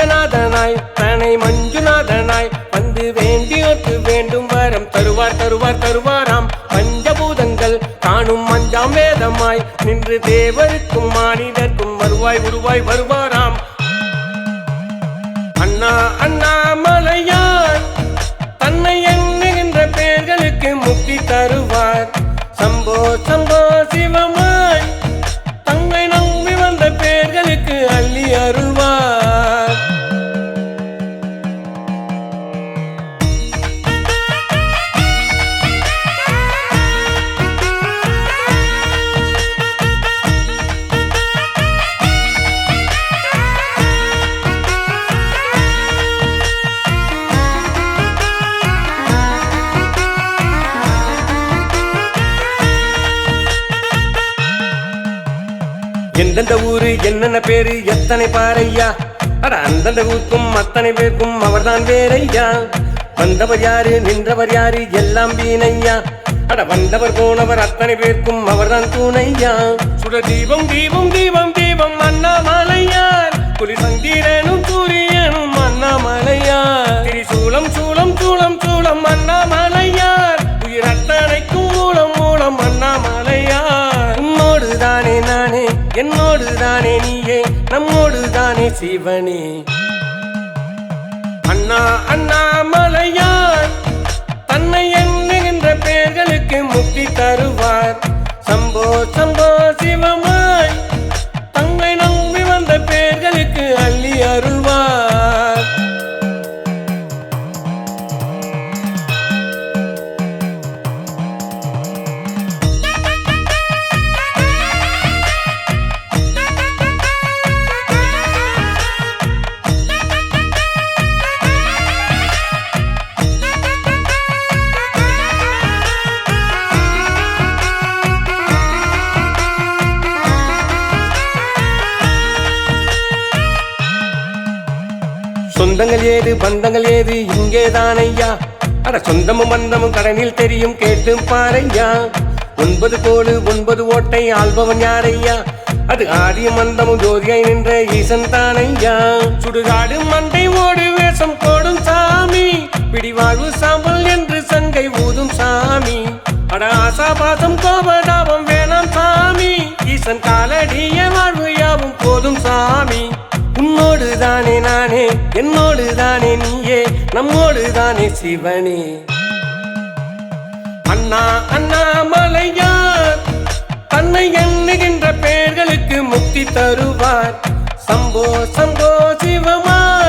ரங்கநாதனாய் தனை மஞ்சுநாதனாய் வந்து வேண்டியோர்க்கு வேண்டும் வரம் தருவார் தருவார் தருவாராம். பஞ்சபூதங்கள் காணும் அஞ்சாம் வேதமாய் நின்று தேவருக்கும் மானிடர்க்கும் வருவாய் உருவாய் வருவாராம். அண்ணா அண்ணாமலையார் தன்னை எண்ணுகின்ற பேர்களுக்கு முக்தி தருவார். சம்போ சம்போ சிவமாய் தன்னை நம்பி வந்த பேர்களுக்கு அள்ளி அருள்வார். எந்தெந்த ஊரு என்னென்ன பேரு எத்தனை பாறையா, அட அந்தந்த ஊருக்கும் அத்தனை பேருக்கும் அவர்தான் வேறையா. வந்தவர் யாரு நின்றவர் யாரு எல்லாம் வீணையா, அட வந்தவர் போனவர் அத்தனை பேருக்கும் அவர்தான் துணையா. சுட தீபம் தீபம் தீபம் தீபம் அண்ணாமலையார், புலி சங்கீரனும் சூரியனும் அண்ணாமலையார். திரிசூலம் சூலம் சூலம் சூலம் அண்ணாமலையார், உயிர் அத்தனைக்கும் மூலம் மூலம் அண்ணாமலையார். உன்னோடு தானே நானே என்னோடு தானே நீயே நம்மோடு தானே சிவனே. அண்ணா அண்ணாமலையார் தன்னை எண்ணுகின்ற பேர்களுக்கு முக்தி தருவார். சம்போ சம்போ சிவமாய் தன்னை நம்பி வந்த பேர்களுக்கு அள்ளி அருள்வார். சொந்தங்கள் ஏது பந்தங்கள் ஏது இங்கேதான் ஐயா, அட சொந்தமும் பந்தமும் கடனில் தெரியும் கேட்டு பாரையா. 9 கோடு 9 ஓட்டை ஆள்பவன் யாரையா, அது ஆதியும் மந்தமும் ஜோதியாய் நின்ற ஈசன் தானையா. சுடுகாடு மண்டை ஓடு வேஷம் போடும் சாமி, பிடிவாழ்வு சாம்பல் என்று சங்கை ஊதும் சாமி. அட ஆசா பாசம் கோபதாபம் வேணாம் சாமி, ஈசன் காலடிய வாழ்வு யாவும் போதும் சாமி. உன்னோடு தானே நானே என்னோடு தானே நீயே நம்மோடு தானே சிவனே. அண்ணா அண்ணாமலையார் தன்னை எண்ணுகின்ற பேர்களுக்கு முக்தி தருவார். சம்போ சம்போ சிவமாய்